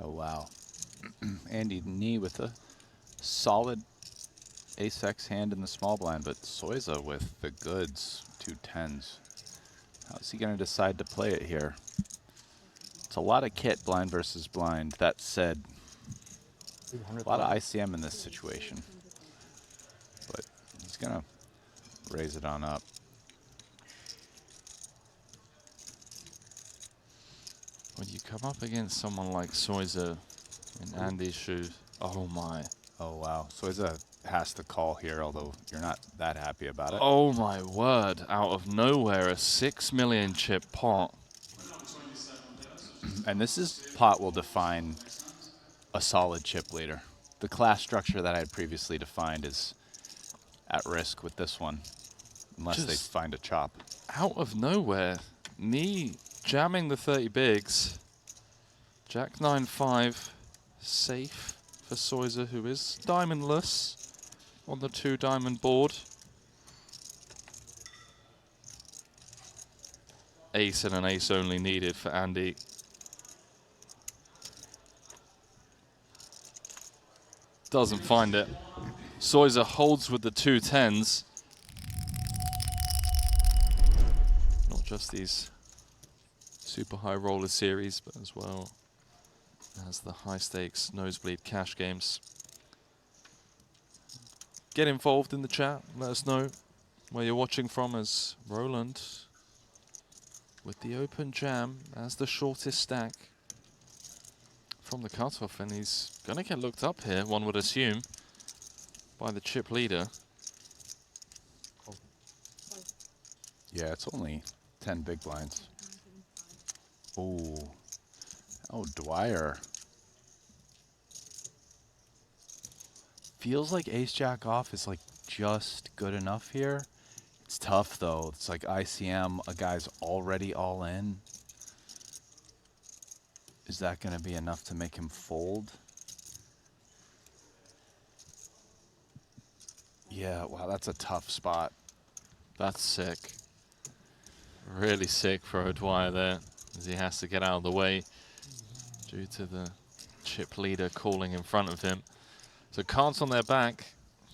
Oh, wow. Andy knee with a solid ace-X hand in the small blind, but Soyza with the goods, 2 10s. How's he going to decide to play it here? It's a lot of kit blind versus blind. That said, a lot of ICM in this situation. But he's going to raise it on up. When you come up against someone like Soyza in Andy's shoes, oh my. Oh, wow. Soyza has to call here, although you're not that happy about it. Oh my word, out of nowhere, a 6 million chip pot. And this is pot will define a solid chip leader. The class structure that I had previously defined is at risk with this one, unless they find a chop. Out of nowhere, knee jamming the 30 bigs. Jack 9-5, safe for Soyza, who is diamondless on the 2 diamond board. Ace and an ace only needed for Andy. Doesn't find it. Soyza holds with the 2 10s. Not just these super high roller series, but as well as the high stakes nosebleed cash games. Get involved in the chat. Let us know where you're watching from, as Roland with the open jam as the shortest stack from the cutoff, and he's going to get looked up here, one would assume, by the chip leader. Yeah, it's only 10 big blinds. Ooh. Oh, Dwyer. Feels like ace-jack off is like just good enough here. It's tough though. It's like ICM, a guy's already all in. Is that going to be enough to make him fold? Yeah, wow, that's a tough spot. That's sick. Really sick for O'Dwyer there, as he has to get out of the way due to the chip leader calling in front of him. So cards on their back,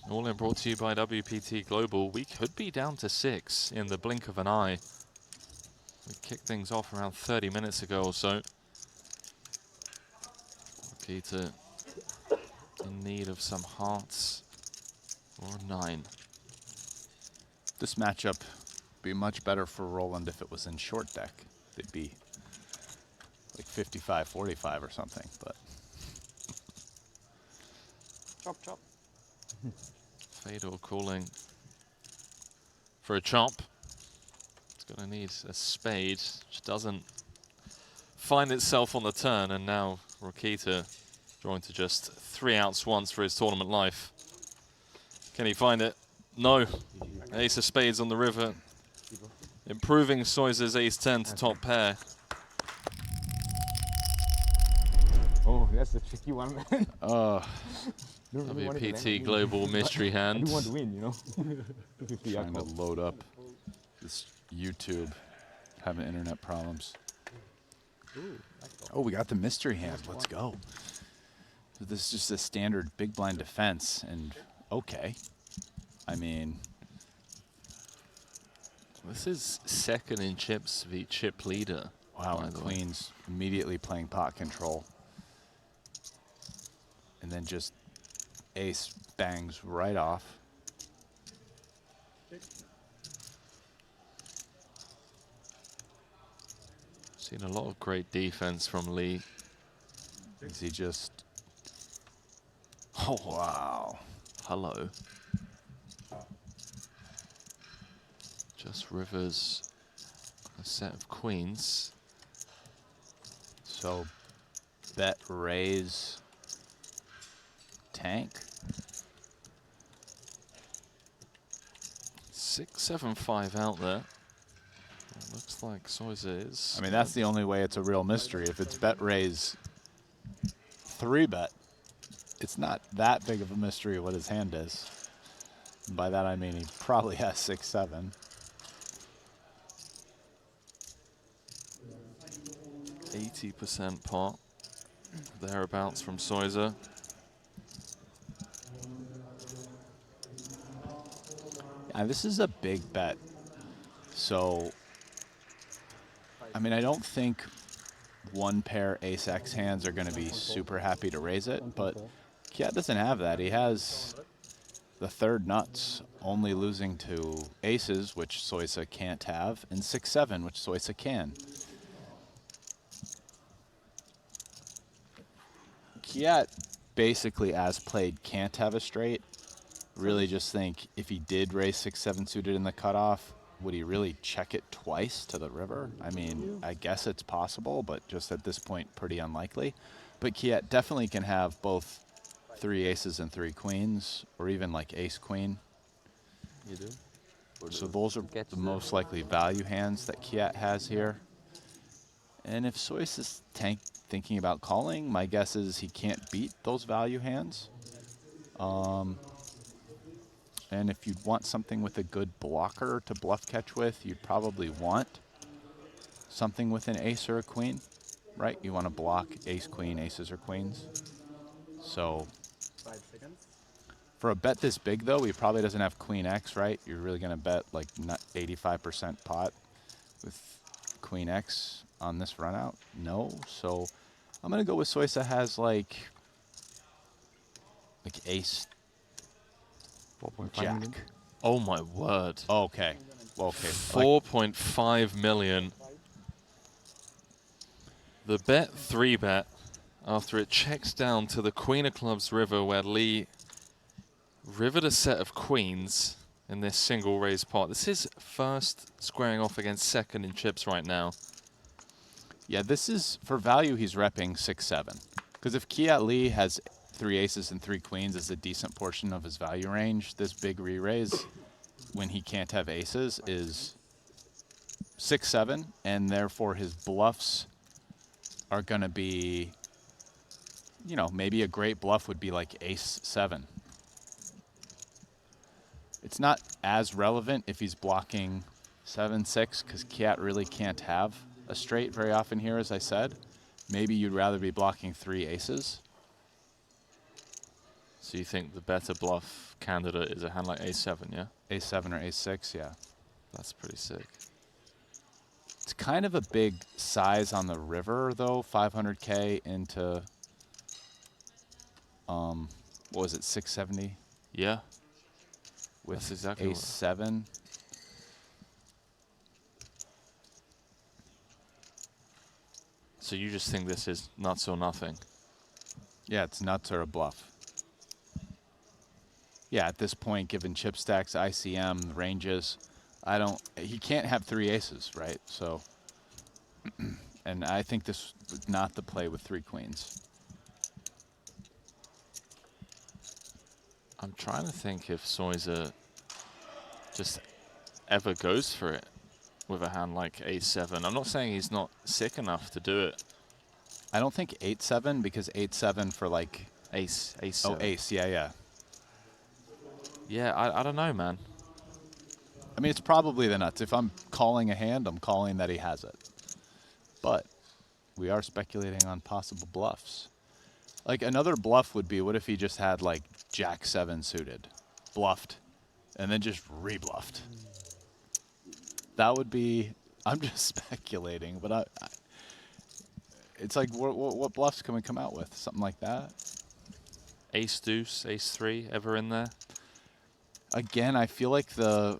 all in brought to you by WPT Global. We could be down to 6 in the blink of an eye. We kicked things off around 30 minutes ago or so. Peter in need of some hearts or a 9. This matchup would be much better for Roland if it was in short deck. It'd be like 55-45 or something, but. Chop, chop. Fedor calling for a chop. It's going to need a spade, which doesn't find itself on the turn, and now 𝐸𝐸𝐻 drawing to just 3 outs once for his tournament life. Can he find it? No. Ace of spades on the river. Improving Soyza's ace-10 to top pair. Oh, that's a tricky one, man. WPT Global Mystery Hand. I do want to win, you know. Trying to load up this YouTube. Having internet problems. Oh, we got the mystery hand. Let's go. So this is just a standard big blind defense, and okay. I mean, this is second in chips v chip leader. Wow, and Queen's immediately playing pot control. And then just ace bangs right off. Seen a lot of great defense from Lee. Is he just... Oh, wow. Hello. Just rivers a set of queens. So bet raise tank. 6-7-5 out there. It looks like Soyza is. I mean, that's the only way it's a real mystery. If it's bet raise 3-bet, it's not that big of a mystery what his hand is. And by that I mean he probably has 6-7. 80% pot. thereabouts from Soyza. This is a big bet. So, I mean, I don't think one pair ace-x hands are going to be super happy to raise it, but Kiat doesn't have that. He has the third nuts, only losing to aces, which Soyza can't have, and 6-7, which Soyza can. Kiat, basically, as played, can't have a straight. Really just think if he did raise 6-7 suited in the cutoff, would he really check it twice to the river? I mean, I guess it's possible, but just at this point, pretty unlikely. But Kiat definitely can have both 3 aces and 3 queens, or even like ace-queen. You do? So those are the most likely value hands that Kiat has here. And if Soyza is thinking about calling, my guess is he can't beat those value hands. And if you'd want something with a good blocker to bluff catch with, you'd probably want something with an ace or a queen, right? You want to block ace, queen, aces, or queens. So 5 seconds. for a bet this big, though, he probably doesn't have queen X, right? You're really going to bet like 85% pot with queen X on this run out? No. So I'm going to go with Soyza has like ace, 4.5 jack. million. Oh my word. Okay. Okay. 4.5 million. The bet 3-bet after it checks down to the Queen of Clubs river where Lee rivered a set of queens in this single raise pot. This is first squaring off against second in chips right now. Yeah, this is, for value, he's repping 6-7. Because if Kiat Lee has 3 aces and 3 queens as a decent portion of his value range, this big re-raise, when he can't have aces, is 6-7, and therefore his bluffs are going to be, you know, maybe a great bluff would be like ace-7. It's not as relevant if he's blocking 7-6, because Kiat really can't have a straight very often here, as I said. Maybe you'd rather be blocking 3 aces. So you think the better bluff candidate is a hand like a7, yeah? A7 or A6, yeah. That's pretty sick. It's kind of a big size on the river, though. 500K into, what was it, 670 Yeah, with that's exactly what- A7. So you just think this is nuts or nothing? Yeah, it's nuts or a bluff. Yeah, at this point, given chip stacks, ICM, ranges, he can't have 3 aces, right? So, and I think this was not the play with 3 queens. I'm trying to think if Soyza just ever goes for it with a hand like a7. I'm not saying he's not sick enough to do it. I don't think 8-7, because 8-7 for like... Ace, ace. Oh, ace, yeah, yeah. Yeah, I don't know, man. I mean, it's probably the nuts. If I'm calling a hand, I'm calling that he has it. But we are speculating on possible bluffs. Like, another bluff would be, what if he just had, like, Jack-7 suited, bluffed, and then just rebluffed? That would be... I'm just speculating, but it's like, what bluffs can we come out with? Something like that? Ace deuce, ace 3, ever in there? Again, I feel like the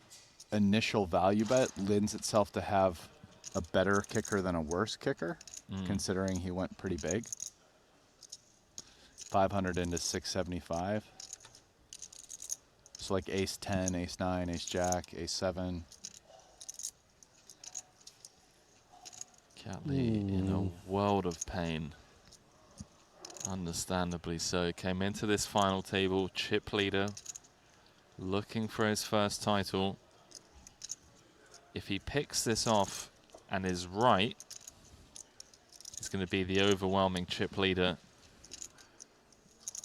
initial value bet lends itself to have a better kicker than a worse kicker, considering he went pretty big. 500 into 675. So like ace 10, ace 9, ace jack, ace 7. Kiat Lee in a world of pain. Understandably so. Came into this final table, chip leader, looking for his first title. If he picks this off and is right, it's going to be the overwhelming chip leader.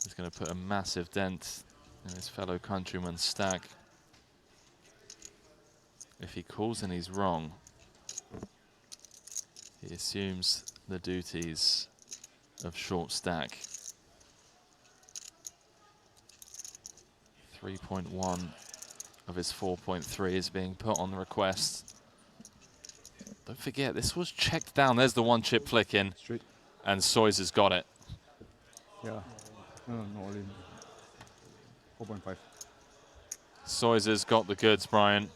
He's going to put a massive dent in his fellow countryman's stack. If he calls and he's wrong, he assumes the duties of short stack. 3.1 of his 4.3 is being put on the request. Don't forget, this was checked down. There's the one chip flick in, Straight. and Soyza's got it. Yeah. No, only 4.5. Soyza's got the goods, Brian,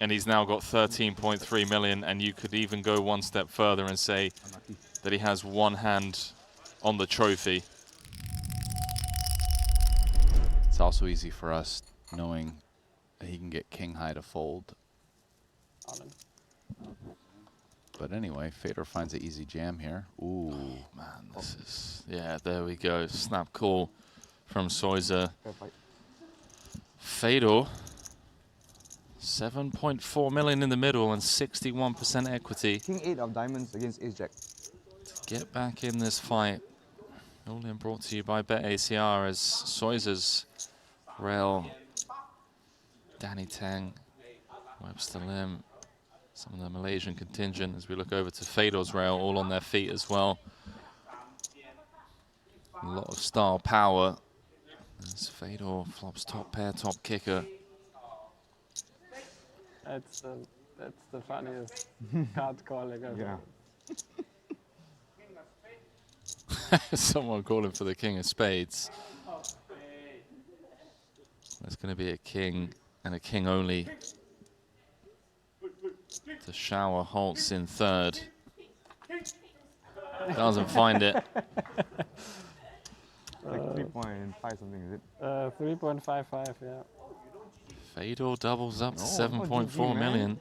and he's now got 13.3 million, and you could even go one step further and say Unlucky. that he has one hand on the trophy. It's also easy for us knowing that he can get king high to fold. But anyway, Fedor finds an easy jam here. Ooh. Man, this is, yeah, there we go. Snap call from Soyza. Fedor, 7.4 million in the middle and 61% equity. King 8 of diamonds against ace jack. Get back in this fight. All in brought to you by BetACR as Soyza's rail, Danny Tang, Webster Lim, some of the Malaysian contingent as we look over to Fedor's rail, all on their feet as well. A lot of star power as Fedor flops top pair, top kicker. That's the funniest card calling ever. Yeah. Someone calling for the king of spades. There's going to be a king and a king only to shower Holz in third. Doesn't find it. Like 3.5 something, is it? 3.55, yeah. Fedor doubles up to No, 7.4 GG, man. million.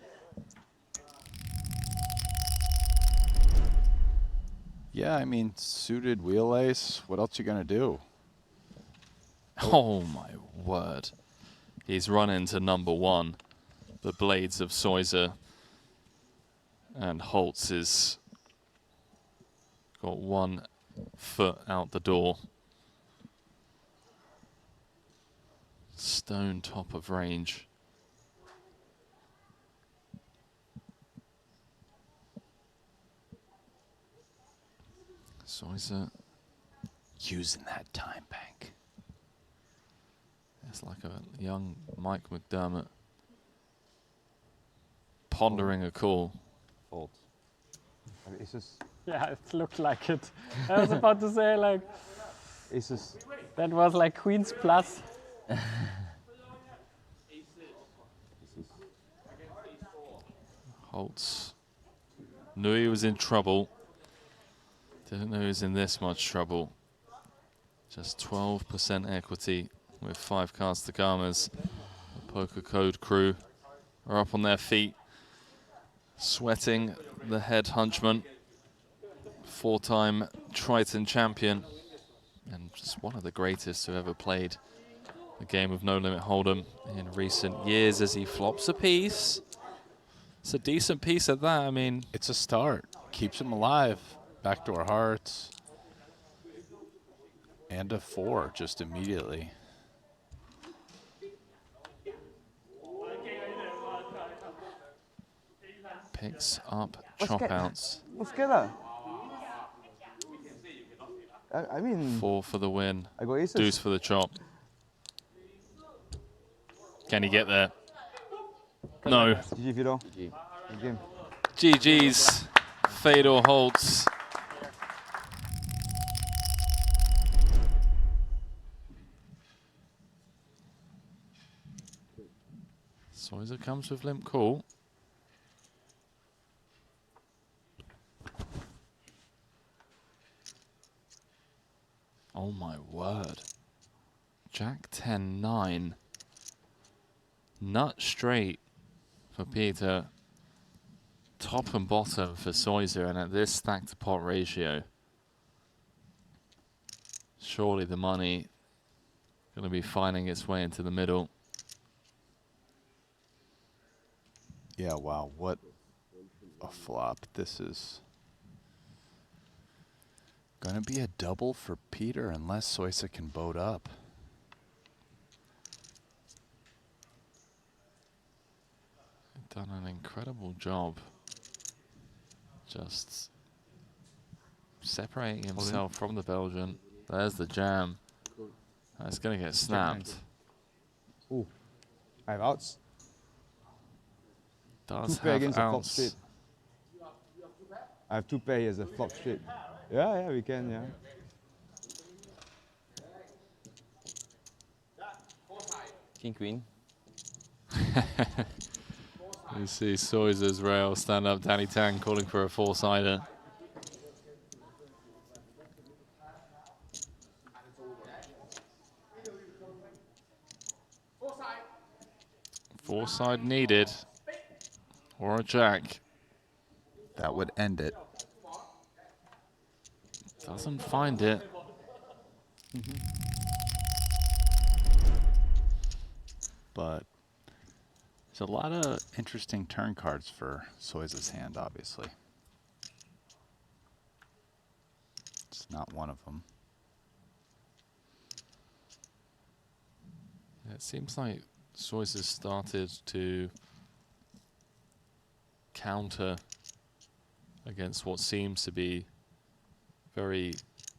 Yeah, I mean, suited wheel ace. What else you gonna do? Oh my word. He's run into number one. The blades of Soyza. And Holz is got 1 foot out the door. Stone top of range. Soyza Using that time bank. it's like a young Mike McDermott pondering a call. Fold. Aces. Yeah, it looked like it. I was about to say, like, Aces. that was like Queen's Plus. Holz knew he was in trouble. Didn't know he was in this much trouble. Just 12% equity with 5 cards to Garmers. The poker code crew are up on their feet, sweating the head hunchman, 4-time Triton champion, and just one of the greatest who ever played the game of No Limit Hold'em in recent years as he flops a piece. It's a decent piece at that, I mean. It's a start. Keeps him alive. Backdoor hearts. And a 4 just immediately. Picks up chop outs. What's good? I mean, 4 for the win. I got aces. Deuce for the chop. Can he get there? No. GG Fedor. Good game. GG's. Fedor Holz. Soyza comes with limp call. Oh my word. Jack 10-9. Nut straight for Peter. Top and bottom for Soyza, and at this stack to pot ratio, surely the money going to be finding its way into the middle. Yeah, wow, what a flop. This is gonna be a double for Peter unless Soyza can boat up. Done an incredible job. Just separating himself from the Belgian. There's the jam. It's going to get snapped. Ooh. I have outs. Does Two pair have against a flop outs. straight. I have two pair here as a flop straight. Yeah, we can, yeah. King Queen. You see Soyza's rail stand up. Danny Tang calling for a four-sider. Four-side needed. Or a jack. That would end it. Doesn't find it. But there's a lot of interesting turn cards for Soyza's hand, obviously. It's not one of them. It seems like Soyza started to counter against what seems to be very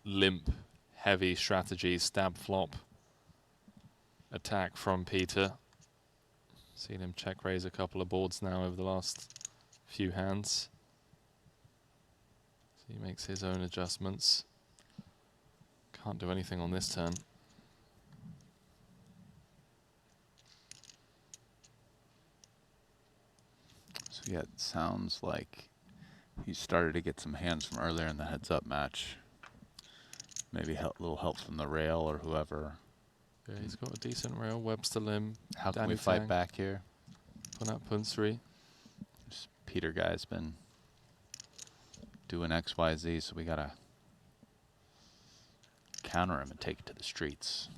limp, heavy strategy, stab flop attack from Peter. Seen him check raise a couple of boards now over the last few hands. So he makes his own adjustments. Can't do anything on this turn. So yeah, it sounds like he started to get some hands from earlier in the heads-up match. Maybe a little help from the rail or whoever. Yeah, he's got a decent rail. Webster Lim. How can Danny we fight Tang, back here? Punat Punsri. This Peter guy's been doing XYZ, so we gotta counter him and take it to the streets.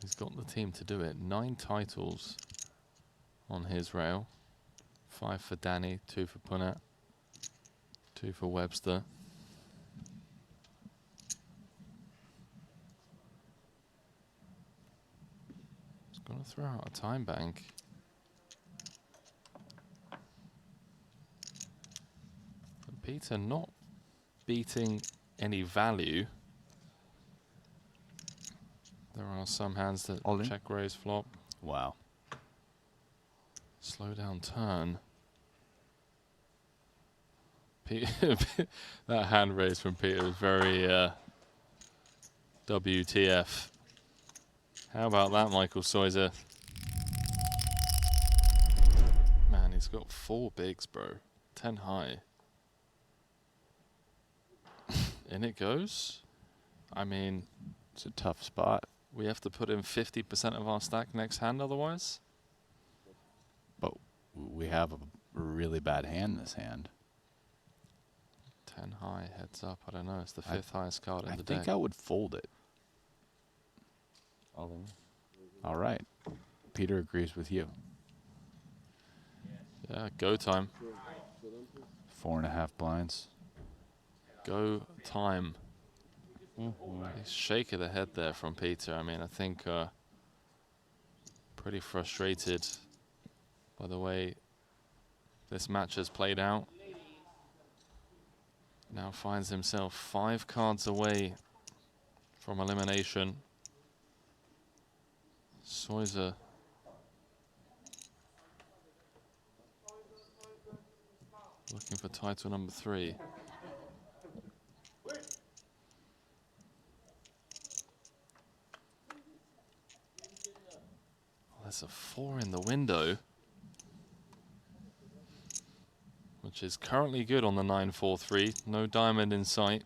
He's got the team to do it. 9 titles on his rail. 5 for Danny, 2 for Punat, 2 for Webster. He's going to throw out a time bank. But Peter not beating any value. There are some hands that All in. check raise flop. Wow. Slow down turn. Peter, that hand raise from Peter was very WTF. How about that, Michael Soyza? Man, he's got 4 bigs, bro. 10 high. In it goes. I mean, It's a tough spot. we have to put in 50% of our stack next hand otherwise. But we have a really bad hand in this hand. 10 high, heads up. I don't know. It's the 5th highest card in I the think deck. I would fold it. All in. All right. Peter agrees with you. Yeah, go time. 4.5 blinds. Go time. Nice shake of the head there from Peter. I mean, I think pretty frustrated by the way this match has played out. Now finds himself 5 cards away from elimination. Soyza looking for title number 3. There's a 4 in the window, which is currently good on the 9-4-3. No diamond in sight.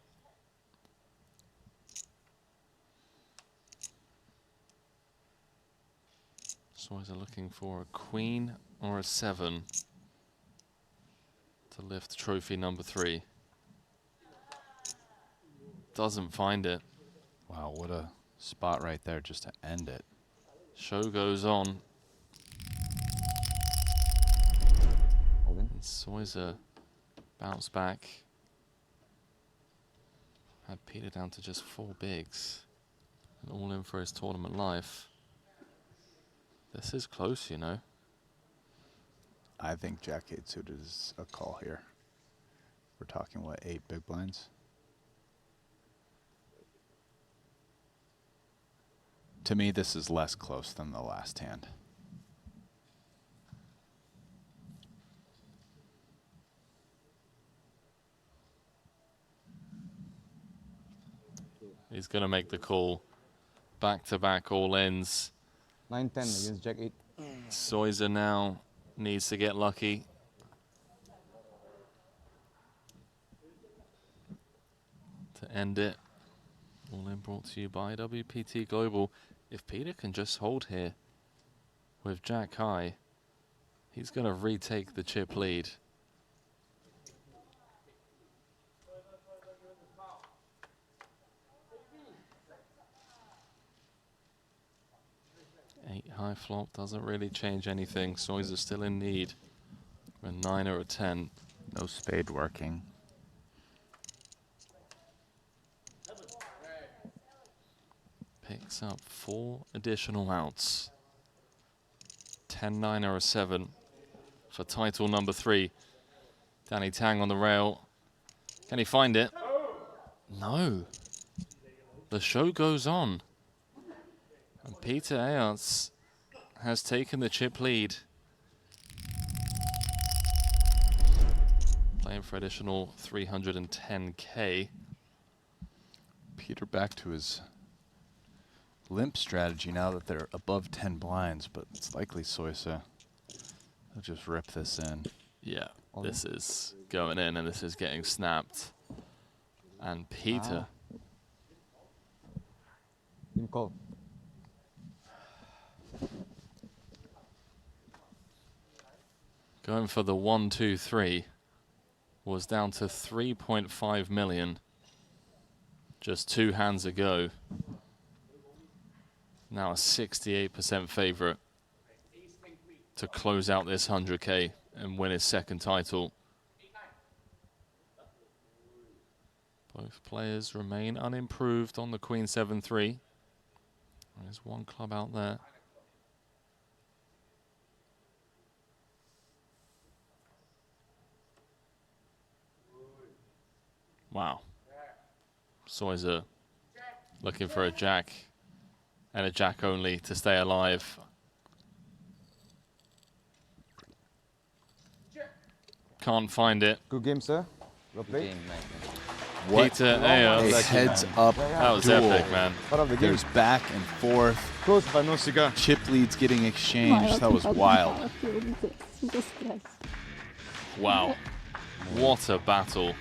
Soyza looking for a queen or a 7 to lift trophy number 3. Doesn't find it. Wow, what a spot right there just to end it. Show goes on. All in. And Soyza bounce back. Had Peter down to just 4 bigs. And all in for his tournament life. This is close, you know. I think Jack 8 suited is a call here. We're talking, what, 8 big blinds? To me, this is less close than the last hand. He's going to make the call. Back-to-back all-ins. 9-10 against Jack 8. Soyza now needs to get lucky. To end it. All in brought to you by WPT Global. If Peter can just hold here with Jack high, he's going to retake the chip lead. Eight high flop doesn't really change anything. Soyza's still in need. A 9 or a 10. No spade working. Picks up 4 additional outs. 10, 9 or a 7 for title number 3. Danny Tang on the rail. Can he find it? No. The show goes on. And Peter 𝐼𝐻𝐻 has taken the chip lead. Playing for additional 310K. Peter back to his limp strategy now that they're above 10 blinds, but it's likely Soyza will just rip this in. Yeah, this is going in and this is getting snapped. And Peter. Team call. Going for the 1, 2, 3 was down to 3.5 million. Just 2 hands ago. Now a 68% favorite to close out this 100K and win his second title. Both players remain unimproved on the Queen 7-3. There's one club out there. Wow. Soyza looking for a jack and a jack only to stay alive. Can't find it. Good game, sir. Well played. Game, mate. What Peter a 𝐼𝐻𝐻. heads up That was duel. epic, man. Part of the game. There's back and forth. Close but no cigar. Chip leads getting exchanged. That was wild. Wow. What a battle.